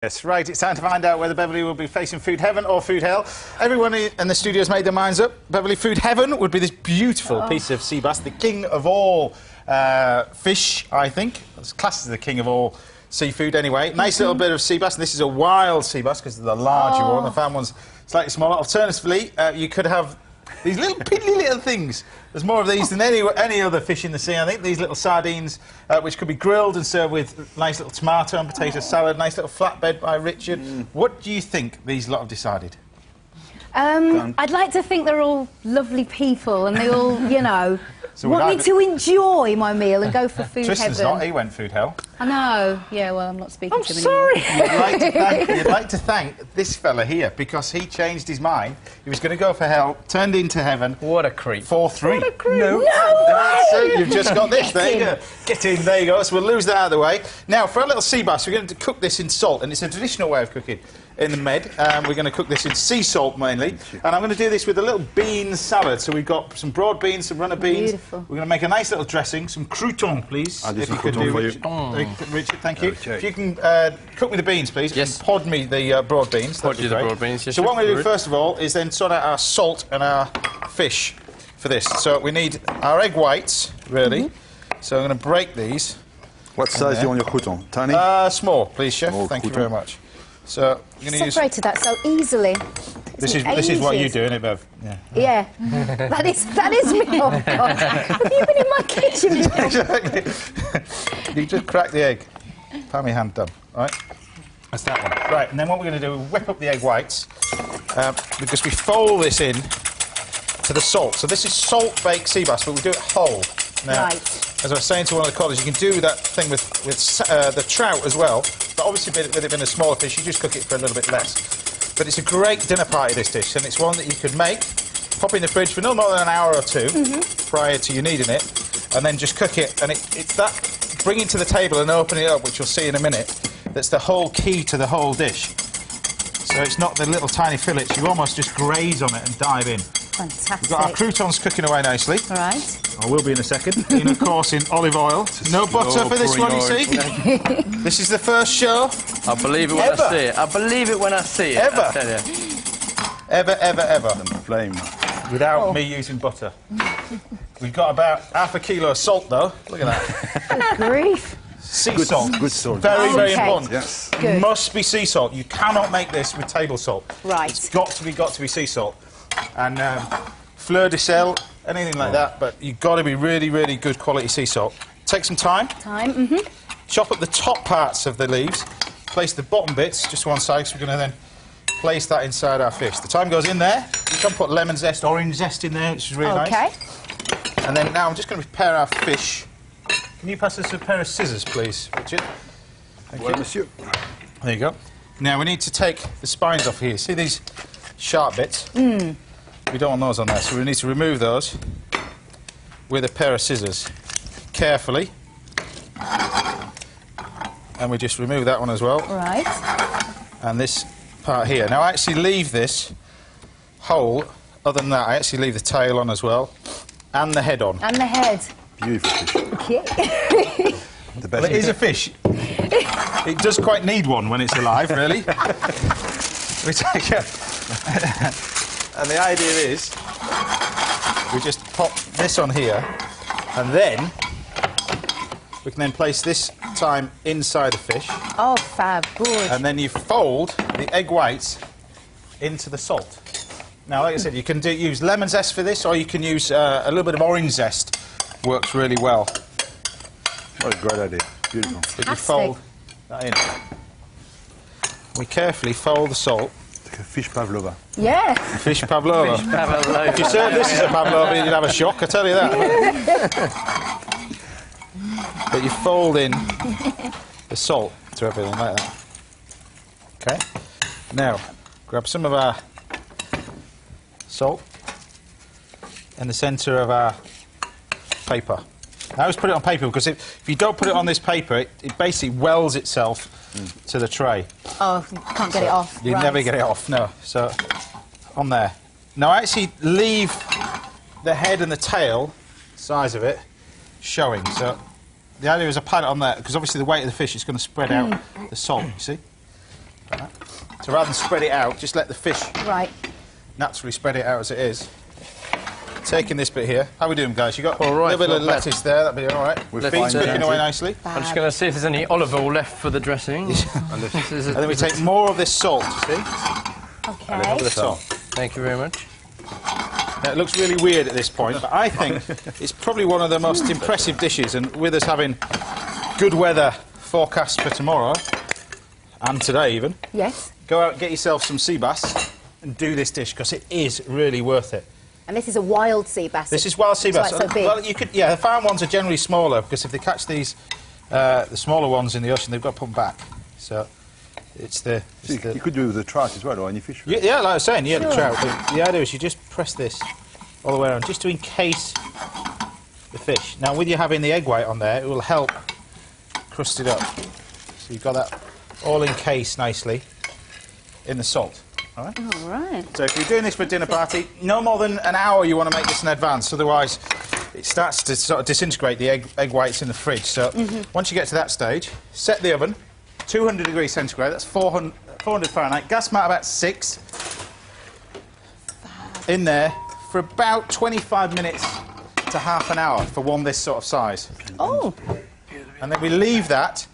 Yes, right, it's time to find out whether Beverly will be facing food heaven or food hell. Everyone in the studio has made their minds up. Beverly, food heaven would be this beautiful piece of sea bass, the king of all fish, I think. It's classed as the king of all seafood anyway. Nice little bit of sea bass, and this is a wild sea bass because of the larger one. The farm one's slightly smaller. Alternatively, you could have these little piddly little things. There's more of these than any other fish in the sea, I think. These little sardines, which could be grilled and served with nice little tomato and potato salad, nice little flatbread by Richard. What do you think these lot have decided? I'd like to think they're all lovely people and they all, you know, want me to enjoy my meal and go for food Tristan's heaven. not, he went food hell. I know, yeah, well, I'm not speaking to him sorry. anymore. You'd like to thank this fella here because he changed his mind. He was going to go for hell, turned into heaven. What a creep. 4-3. What a creep. No way! You've just got this. There you go. Get in, there you go. So we'll lose that out of the way. Now, for a little sea bass, we're going to cook this in salt, and it's a traditional way of cooking in the Med. We're going to cook this in sea salt mainly, and I'm going to do this with a little bean salad. So we've got some broad beans, some runner beans. Beautiful. We're going to make a nice little dressing, some croutons, please. I'll do if some you could croutons do, for you. Richard, thank you. Okay. If you can cook me the beans, please. Yes. And pod me the broad beans. Pod you the broad beans, yes. So what I'm going to do first of all is then sort out our salt and our fish for this. So we need our egg whites, really. So I'm going to break these. What size do you want your crouton? Tiny? Small, please, chef. Small Thank you crouton. very much. So I'm going to use. Separated that so easily. This is what you do, isn't it, Bev? Yeah. Yeah. that is me. Oh, God. Have you been in my kitchen? Exactly. You just crack the egg. Palm your hand done. All right. That's that one. Right, and then what we're going to do is whip up the egg whites because we fold this in to the salt. So this is salt-baked sea bass, but we do it whole. Now, Right. as I was saying to one of the colleagues, you can do that thing with the trout as well, but obviously with it being a smaller fish, you just cook it for a little bit less. But it's a great dinner party, this dish, and it's one that you could make, pop in the fridge for no more than an hour or two prior to you needing it, and then just cook it. And it's that bringing to the table and opening it up, which you'll see in a minute, that's the whole key to the whole dish. So it's not the little tiny fillets, you almost just graze on it and dive in. Fantastic. We've got our croutons cooking away nicely. All right. I will be in a second. In, of course, in olive oil. No butter for this one, you see. This is the first show. I believe it when I see it. I believe it when I see it. Ever. I tell you. Ever. And flame. Without me using butter. We've got about half a kilo of salt, though. Look at that. Good grief. Sea Good salt. Good salt. Very, very Okay. important. Yes. Good. Must be sea salt. You cannot make this with table salt. Right. It's got to be sea salt. And fleur de sel, anything like that, but you've got to be really, really good quality sea salt. Take some time. Chop up the top parts of the leaves. Place the bottom bits just to one side, so we're going to then place that inside our fish. The time goes in there. You can put lemon zest, orange zest in there, which is really nice. Okay. And then now I'm just going to prepare our fish. Can you pass us a pair of scissors, please, Richard? Thank you. Monsieur. There you go. Now we need to take the spines off here. See these sharp bits? We don't want those on there, so we need to remove those with a pair of scissors. Carefully. And we just remove that one as well. Right. And this part here. Now I actually leave this whole. Other than that, I actually leave the tail on as well. And the head on. And the head. Beautiful fish. Okay. The best. Well, it is a fish. It does quite need one when it's alive, really. We take it. And the idea is, we just pop this on here, and then we can then place this time inside the fish, Oh, fab. Good. and then you fold the egg whites into the salt. Now, like I said, you can use lemon zest for this, or you can use a little bit of orange zest. Works really well. What a great idea. Beautiful. But you fold that in. We carefully fold the salt. Like a fish pavlova. Yeah. Fish pavlova. If you serve this as a pavlova, you'd have a shock, I tell you that. But you fold in the salt to everything like that. Okay. Now, grab some of our salt in the centre of our paper. I always put it on paper because if you don't put it on this paper, it basically welds itself to the tray. Oh, you can't get it off. You Right. never get it off, no. So, on there. Now, I actually leave the head and the tail, size of it, showing. So, the idea is I pile it on there, because obviously the weight of the fish is going to spread out the salt, you see? Like that. So rather than spread it out, just let the fish naturally spread it out as it is. Taking this bit here. How are we doing, guys? You got a little bit of lettuce there. That'll be all right. Beans cooking away nicely. I'm just going to see if there's any olive oil left for the dressing. And then we take more of this salt, you see? Okay. The top. Thank you very much. Now, it looks really weird at this point, but I think it's probably one of the most impressive dishes, and with us having good weather forecast for tomorrow, and today even. Yes. Go out and get yourself some sea bass and do this dish, because it is really worth it. And this is a wild sea bass. This is wild sea bass. So big. Well, you could, yeah, the farm ones are generally smaller, because if they catch these, the smaller ones in the ocean, they've got to put them back. So it's the... You could do it with the trout as well, or any fish. Yeah, like I was saying, the trout. But the idea is you just press this all the way around, just to encase the fish. Now, with you having the egg white on there, it will help crust it up. So you've got that all encased nicely in the salt. All right? All right. So if you're doing this for a dinner party, no more than an hour you want to make this in advance, otherwise it starts to sort of disintegrate the egg whites in the fridge. So once you get to that stage, set the oven, 200 degrees centigrade, that's 400 Fahrenheit, gas amount about 6, in there for about 25 minutes to half an hour for one this sort of size. Oh. And then we leave that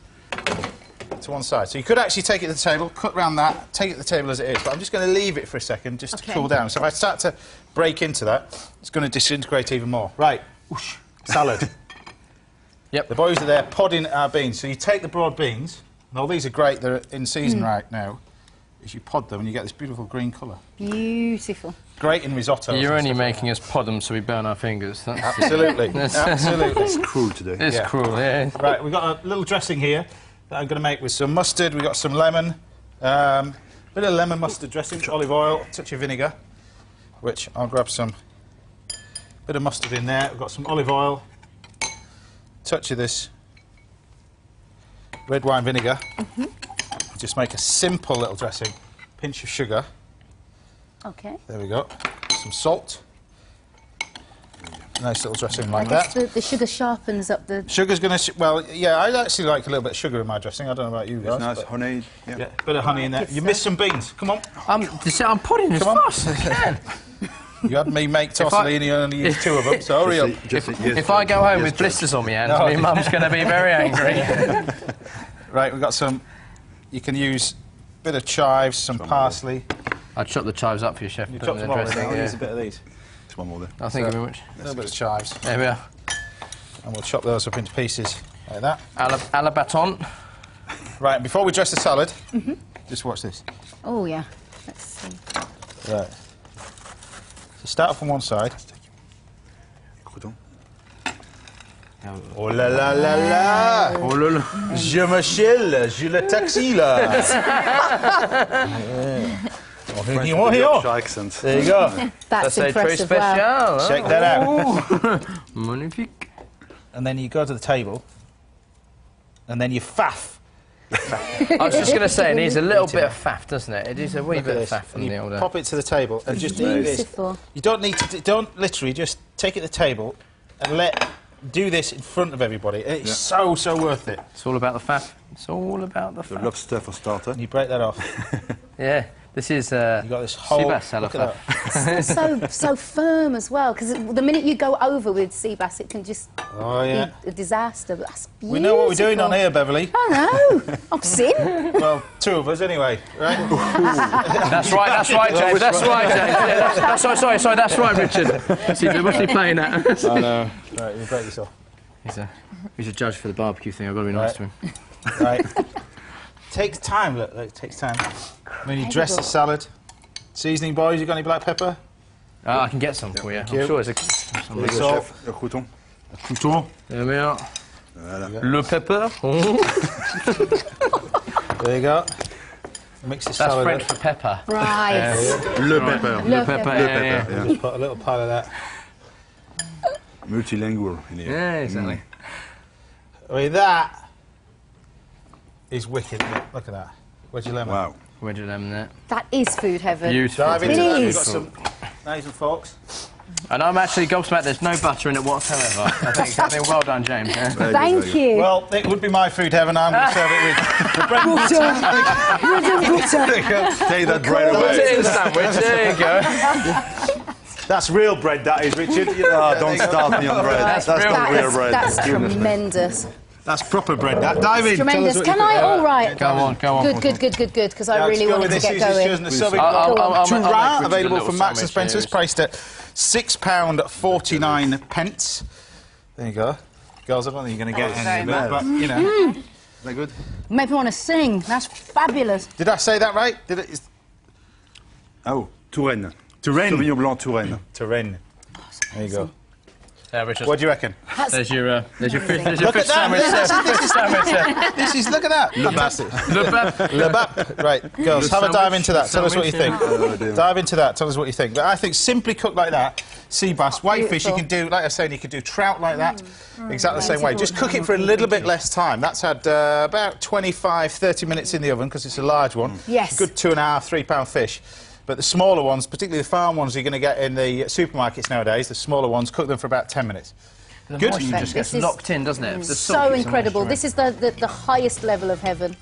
to one side. So you could actually take it to the table, cut round that, take it to the table as it is, but I'm just going to leave it for a second just to cool down. So if I start to break into that, it's going to disintegrate even more. Right, whoosh, salad. Yep. The boys are there podding our beans. So you take the broad beans, and all these are great, they're in season right now, is you pod them and you get this beautiful green colour. Beautiful. Great in risotto. You're only making us pod them so we burn our fingers. That's Absolutely, absolutely. It's cruel today. It's cruel, yeah. Right, we've got a little dressing here that I'm going to make with some mustard. We've got some lemon, bit of lemon mustard dressing, olive oil, touch of vinegar, which I'll grab some bit of mustard in there. We've got some olive oil, touch of this red wine vinegar. Just make a simple little dressing, pinch of sugar. Okay. There we go. Some salt. Nice little dressing like I guess that. the sugar sharpens up the... Sugar's going to... well, yeah, I actually like a little bit of sugar in my dressing. I don't know about you guys. It's nice, but honey. Yeah. yeah, bit of honey in there. You missed some beans. Come on. I'm podding as fast as I can. You had me make tortellini and only use 2 of them, so hurry up. If I go home with blisters on my hands, my mum's going to be very angry. Right, we've got some... You can use a bit of chives, some parsley. I'd chop the chives up for you, chef. You put chop them them in all the in there. dressing, I'll use a bit of these. There's one more there. Oh, thank you very much. A little bit of chives. There we are. And we'll chop those up into pieces like that. A la baton. Right, and before we dress the salad, just watch this. Oh, yeah. Let's see. Right. So start off on one side. Crouton. Oh la la la la! Oh, là, là. Je m'appelle, je le taxi là! French with the Yorkshire accent. There you go. That's a très impressive. Wow. spécial. Check that out. Magnifique. And then you go to the table, and then you faff. I was just going to say, it needs a little bit of faff, doesn't it? It is a wee Look bit at of this. faff And in the you old... pop it to the table and just do this. Beautiful. You don't need to, don't literally just take it to the table and do this in front of everybody. It's so worth it. It's all about the faff. It's all about the The faff. lobster for starter. And you break that off. Yeah, this is... You got this whole... sea bass salad look at faff. that. so firm as well, because the minute you go over with sea bass, it can just Oh yeah. be a disaster. But that's beautiful. We know what we're doing on here, Beverly. I know. I've seen. Well, 2 of us anyway, right? That's right, James. That's right, James. Yeah, that's right, sorry, that's right, Richard. See, what's he playing at? I know. Right, you break this off. He's a judge for the barbecue thing. I've got to be nice to him. Right. Takes time, look, it takes time. When you dress the salad, seasoning, boys, you got any black pepper? I can get some for you. I'm you. sure there's There you go, Salt. chef. Le crouton. Crouton. There we are. Voilà. Le pepper. There you go. Mix the That's salad French in. for pepper. Right. Le pepper. Le pepper. Yeah. Yeah. Just put a little pile of that. Multilingual in here. Yeah, exactly. I mean, that is wicked. Look at that. Where's your lemon? Wow. Wedge of lemon there. That is food heaven. Beautiful. Dive into It that. We've is. got some knives and forks. And I'm actually gobsmacked there's no butter in it whatsoever. I think well done, James. Yeah. Thank you. Well, it would be my food heaven. I'm going to serve it with the bread and butter. Take that bread away. Put it in the sandwich. There you go. That's real bread, that is, Richard. Don't start me on bread. That's not real bread. That's tremendous. That's proper bread. That. Dive in. Tremendous. Can I? All right. Go on. Good. Because I really wanted to get going. Turra, available from Marks and sandwich, Spencer's, priced at £6.49. There you go. Girls, I don't think you're going to get any of it, but, you know. They're good. Made me want to sing. That's fabulous. Did I say that right? Did it? Oh, Touraine. Touraine. Sauvignon Blanc Touraine. Touraine. There you go. Richard. What do you reckon? There's your fish Look at sandwich. that. This is, look at that. Fantastic. Le bap. Right, girls, have a dive into that. Tell us what you think. Dive into that. Tell us what you think. But I think simply cooked like that, sea bass, white fish, you can do, like I was saying, you could do trout like that, exactly the same way. Just cook it for a little bit less time. That's had about 25, 30 minutes in the oven because it's a large one. Yes. Good £2.5, £3 fish. But the smaller ones, particularly the farm ones you're going to get in the supermarkets nowadays, the smaller ones, cook them for about 10 minutes. Good. Just gets locked in, doesn't it? So incredible. This is the highest level of heaven.